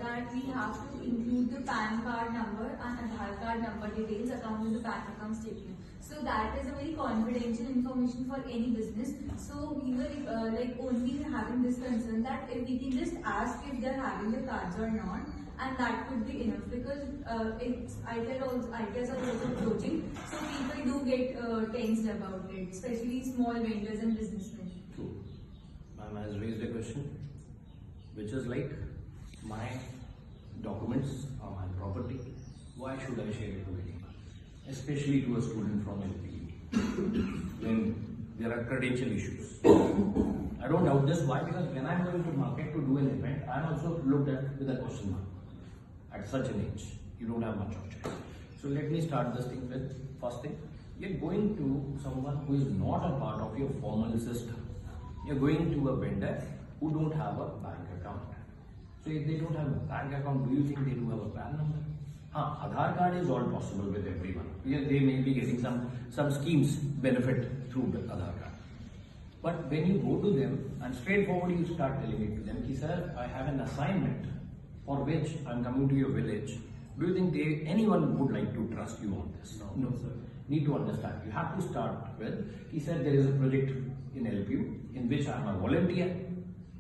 that we have to include the PAN card number and Aadhaar card number details account in the bank account statement. So that is a very confidential information for any business. So we were only having this concern that if we can just ask if they are having the cards or not, and that could be enough because ITs are also approaching, so people do get tensed about it, especially small vendors and businessmen. True. Ma'am has raised a question, which is like, my documents are my property. Why should I share it to anyone, especially to a student from LPE, when there are credential issues? I don't doubt this. Why? Because when I'm going to market to do an event, I'm also looked at with a question mark. At such an age, you don't have much of choice. So let me start this thing with first thing. You're going to someone who is not a part of your formal system. You're going to a vendor who don't have a bank account. So if they don't have a bank account, do you think they do have a PAN number? Aadhaar card is all possible with everyone. Because they may be getting some schemes benefit through the Aadhaar card. But when you go to them and straightforward you start telling it to them, sir, I have an assignment for which I'm coming to your village. Do you think anyone would like to trust you on this? No, sir. Need to understand. You have to start with, he said there is a project in LPU in which I'm a volunteer,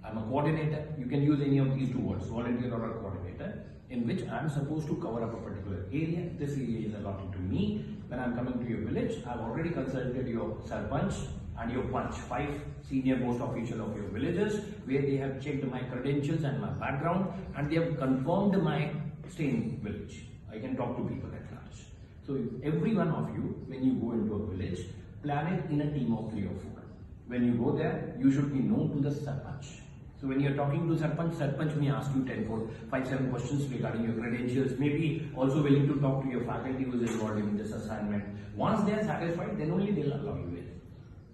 I'm a coordinator. You can use any of these two words, volunteer or a coordinator, in which I'm supposed to cover up a particular area. This area is allotted to me. When I'm coming to your village, I've already consulted your sarpanch and your punch, 5 senior most official of your villages, where they have checked my credentials and my background, and they have confirmed my stay in village. I can talk to people at large. So every one of you, when you go into a village, plan it in a team of 3 or 4. When you go there, you should be known to the sarpanch. So when you're talking to sarpanch may ask you 5-7 questions regarding your credentials, maybe also willing to talk to your faculty who is involved in this assignment. Once they are satisfied, then only they'll allow you in.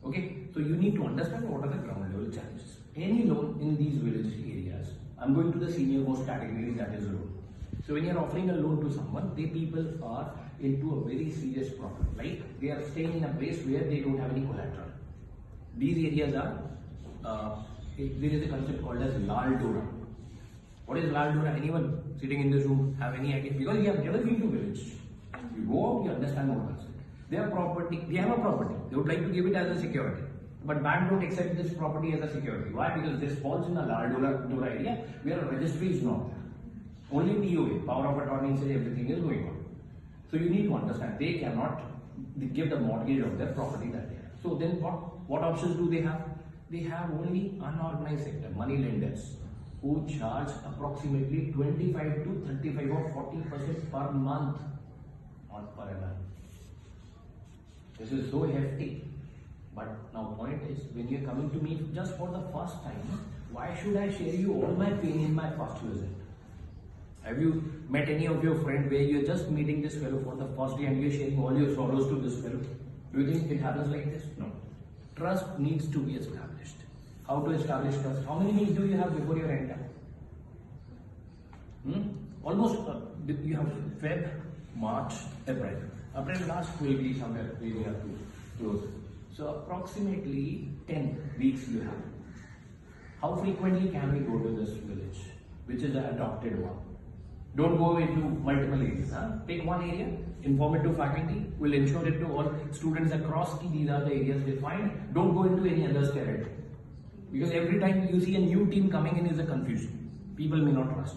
Okay, so you need to understand what are the ground level challenges. Any loan in these village areas, I'm going to the senior most category, that is loan. So when you're offering a loan to someone, they people are into a very serious problem. Like they are staying in a place where they don't have any collateral. These areas are, there is a concept called as Lal Dora. What is Lal Dora? Anyone sitting in this room have any idea? Because you have never been to village. You go out, you understand what concept. They have property, they have a property. They would like to give it as a security. But bank don't accept this property as a security. Why? Because this falls in a Lal Dora area where a registry is not there. Only POA, power of attorney, says everything is going on. So you need to understand, they cannot give the mortgage of their property that they have. So then what options do they have? They have only unorganized sector, money lenders, who charge approximately 25 to 35 or 40% per month, not per annum. This is so hefty. But now point is, when you are coming to me just for the first time, why should I share you all my pain in my first visit? Have you met any of your friends where you are just meeting this fellow for the first day and you are sharing all your sorrows to this fellow? Do you think it happens like this? No. Trust needs to be established. How to establish trust? How many meals do you have before your enter? Almost, you have Feb, March, April. April last will be somewhere where you have to close. So approximately 10 weeks you have. How frequently can we go to this village, which is an adopted one? Don't go into multiple areas. Pick one area, inform it to faculty, will ensure it to all students across these are the areas they find. Don't go into any other territory. Because every time you see a new team coming in is a confusion. People may not trust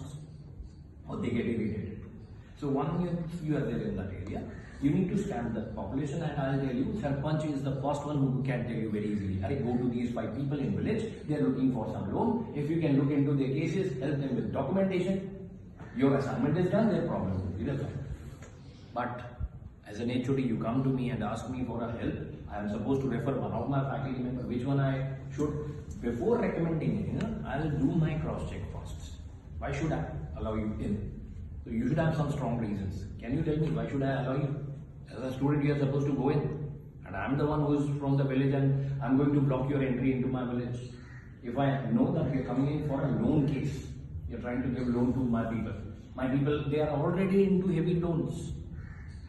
or they get irritated. So once you are there in that area, you need to scan the population, and I'll tell you, Sarpanch is the first one who can tell you very easily. I go to these 5 people in village, they are looking for some loan. If you can look into their cases, help them with documentation, your assignment is done, their problem will be resolved. But as an HOD, you come to me and ask me for a help. I am supposed to refer one of my faculty members, which one I should. Before recommending it, I'll do my cross-check first. Why should I allow you in? So you should have some strong reasons. Can you tell me why should I allow you? As a student, you are supposed to go in. And I am the one who is from the village and I am going to block your entry into my village. If I know that you are coming in for a loan case, you are trying to give loan to my people. My people, they are already into heavy loans.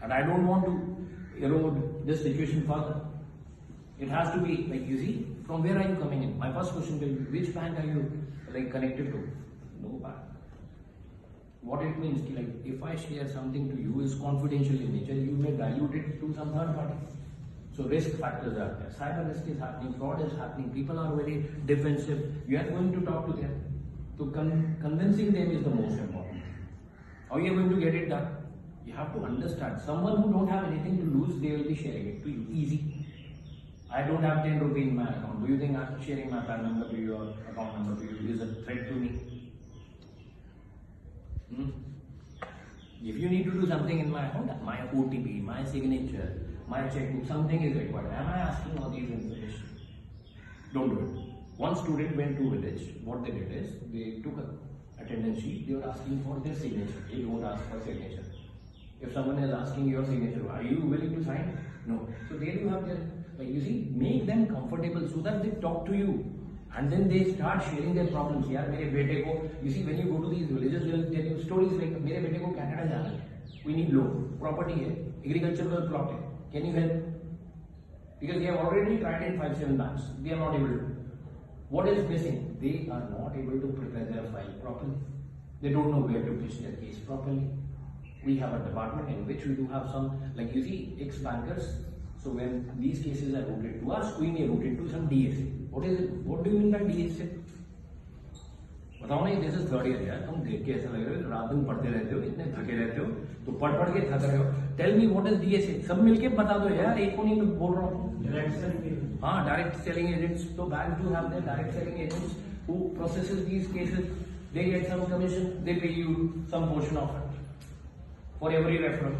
And I don't want to erode this situation further. It has to be, like you see, from where are you coming in? My first question will be, which bank are you connected to? No bank. What it means, like if I share something to you is confidential in nature, you may dilute it to some third party. So risk factors are there. Cyber risk is happening, fraud is happening, people are very defensive. You are going to talk to them. So convincing them is the most important. How are you going to get it done? You have to understand. Someone who don't have anything to lose, they will be sharing it to you. Easy. I don't have 10 rupees in my account. Do you think I'm sharing my PAN number to you or account number to you is a threat to me? If you need to do something in my account, my OTP, my signature, my checkbook, something is required. Am I asking all these information? Don't do it. One student went to village. What they did is they took a attendance sheet. They were asking for their signature. They don't ask for signature. If someone is asking your signature, are you willing to sign? No. So there you have their, like you see, make them comfortable so that they talk to you. And then they start sharing their problems. यार मेरे बेटे को, you see, when you go to these villages, they will tell you stories like मेरे बेटे को Canada जाना है. We need loan. Property है, agricultural plot है. Can you help? Because they have already tried in 5-7 banks. They are not able to. What is missing? They are not able to prepare their file properly. They don't know where to pitch their case properly. We have a department in which we do have some, like you see, ex-bankers. So when these cases are routed to us, we may route it to some DSA. What is it? What do you mean by DSA? बताओ ना, this is 3rd year यार, तुम देख के ऐसा लग रहा है रात दिन पढ़ते रहते हो, इतने थके रहते हो, तो पढ़ के थक रहे हो. Tell me what is DSA? सब मिलके बता दो यार, एक को नहीं मैं बोल रहा हूँ. हाँ, direct selling agents. So banks do have their direct selling agents who processes these cases. They get some commission. They pay you some portion of it for every referral.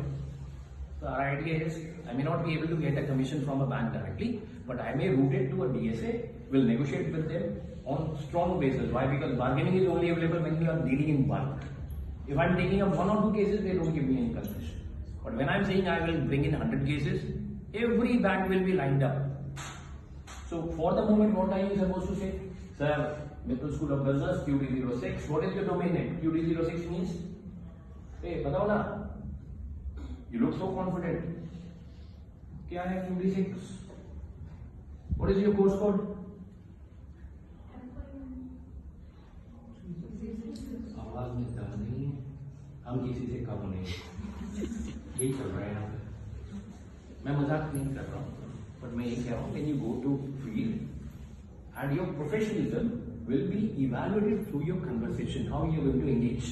So our idea is, I may not be able to get a commission from a bank directly, but I may route it to a DSA, will negotiate with them on strong basis. Why? Because bargaining is only available when you are dealing in bulk. If I'm taking up 1 or 2 cases, they don't give me any concession. But when I'm saying I will bring in 100 cases, every bank will be lined up. So for the moment, what are you supposed to say? Sir, Mittal School of Business, QD06. What is your domain name? QD06 means? Hey, बताओ ना. You look so confident. क्या है QD6? What is your course code? आवाज में दम नहीं, हम किसी से कम नहीं. यही चल रहा है यहाँ पे. मैं मजाक नहीं कर रहा हूँ, but मैं ये कह रहा हूँ, when you go to field, and your professionalism will be evaluated through your conversation, how you are going to engage.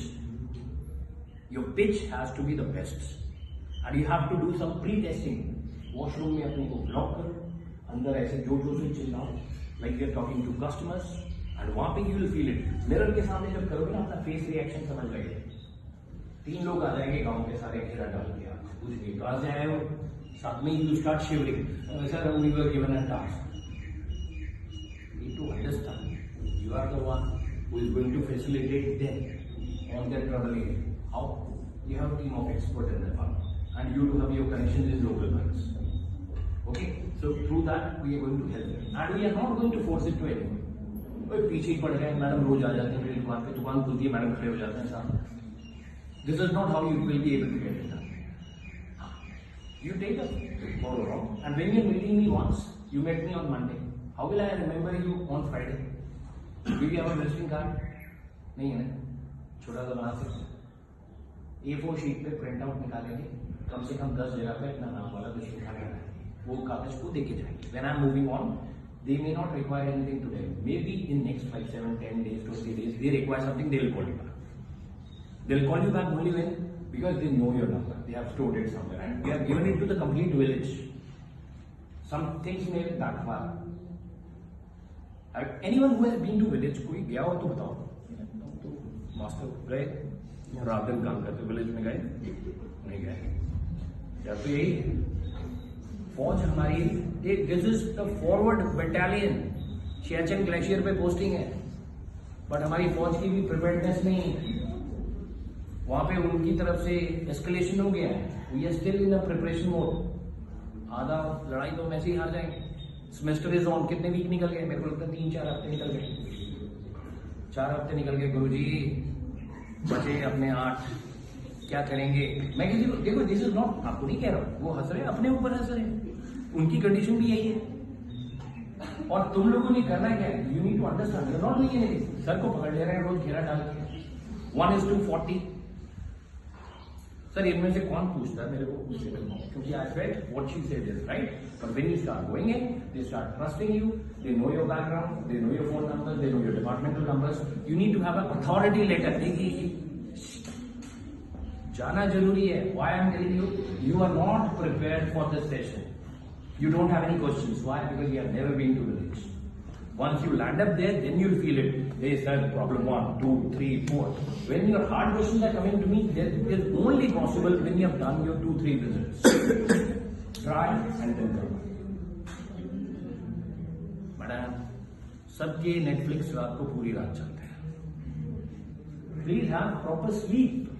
Your pitch has to be the best. And you have to do some pre-testing. Washroom में अपने को block करो, अंदर ऐसे जोर से चिल्लाओ, like you're talking to customers, and वहाँ पे you will feel it. Mirror के सामने जब करोगे ना, अपना face reaction समझ लगेगा. 3 लोग आ जाएंगे गांव के सारे घेरा डाल के, आपसे पूछेंगे कहाँ से आए हो, साथ में you start shivering. Sir, we were given a task. You need to understand. You are the one who is going to facilitate them on their trouble area. How? You have a team of experts in the department. And you do have your connections in local banks. Okay, so through that we are going to help them, and we are not going to force it to anyone. कोई पीछे ही पड़ गए, madam रोज आ जाते हैं मेरी दुकान पे, दुकान खुलती है, मैडम खड़े हो जाते हैं सामने. This is not how you will be able to get it done. You take a follow wrong, and when you are meeting me once, you met me on Monday. How will I remember you on Friday? Do you have a visiting card? नहीं है ना, छोटा सा बना सकते. A4 sheet पे print out निकालेंगे, कम से कम 10 जगह पे अपना नाम वाला कुछ लिखा गया है, वो कागज को देके जाएंगे. When I'm moving on, they may not require anything today. Maybe in next 5, 7, 10 days, 20 days, they require something, they will call you back. They'll call you back only when, because they know your number, they have stored it somewhere, and we have given it to the complete village. Some things may backfire. Anyone who has been to village, कोई गया हो तो बताओ. तो master गए, रात दिन काम करते, विलेज में गए नहीं गए. या तो यही फौज हमारी, this is the forward battalion, Siachen glacier पे पोस्टिंग है, बट हमारी फौज की भी प्रिपेयर्डनेस नहीं है. वहां पे उनकी तरफ से एस्केलेशन हो गया है, we are still in a preparation mode. आधा लड़ाई तो वैसे ही हार जाएंगे. सेमेस्टर इज ऑन, कितने वीक निकल गए? मेरे को लगता है 3-4 हफ्ते निकल गए. 4 हफ्ते निकल गए गुरुजी, बचे अपने 8. क्या करेंगे? मैं किसी को, देखो दिस इज नॉट, आपको नहीं कह रहा हूँ, वो हंस रहे, अपने ऊपर हंस रहे, उनकी कंडीशन भी यही है. और तुम लोगों ने करना क्या है? You need to understand, you are not doing anything. Sir को पकड़ ले रहे हैं रोज घेरा डाल के, 1:40. सर इनमें से कौन पूछता है मेरे को पूछे क्योंकि I felt what she said is right but when you start going in they start trusting you they know your background they know your phone number they know your departmental numbers you need to have a authority letter कि जाना जरूरी है why I am telling you you are not prepared for this session you don't have any questions why because you have never been to village once you land up there then you'll feel it hey sir problem 1 2 3 4 when your hard questions are coming to me that is only possible when you have done your 2-3 visits try and then come madam सबके Netflix रात को पूरी रात चलते हैं please have proper sleep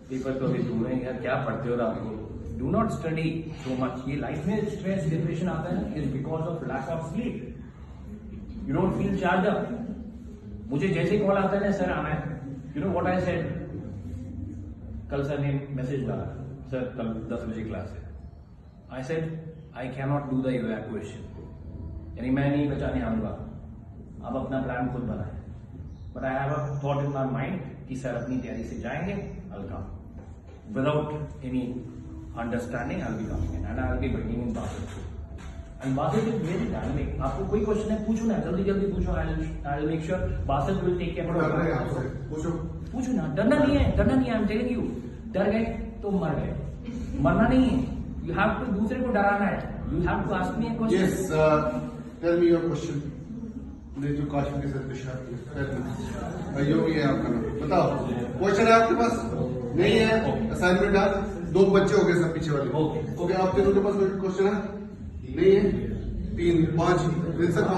paper तो अभी दूर है यार क्या पढ़ते हो रात को do not study so much ये लाइफ में स्ट्रेस डिप्रेशन आता है ना is because of lack of sleep you don't feel charge up मुझे जैसे कॉल आता है ना सर आना है you know what I said कल सर ने मैसेज डाला सर कल 10 बजे क्लास है I said I can not do the evacuation यानी मैं नहीं बचाने आऊंगा अब अपना प्लान खुद बनाए but I have a thought in my mind कि सर अपनी तैयारी से जाएंगे I'll come. Without any understanding, I'll be coming in and I'll be bringing in Basit. And Basit is very dynamic. आपको कोई क्वेश्चन है पूछो ना जल्दी जल्दी पूछो. I'll make sure Basit will take care of it. पूछो ना डरना नहीं है I'm telling you. डर गए तो मर गए मरना नहीं है. You have to दूसरे को डराना है. You have to ask me a question. Yes, tell me your question. जो काशिफ के साथ पेशा यो भी है आपका नाम बताओ क्वेश्चन है आपके पास नहीं है असाइनमेंट आज 2 बच्चे हो गए सब पीछे वाले ओके आप तीनों के पास कोई क्वेश्चन है नहीं है 3 5 सर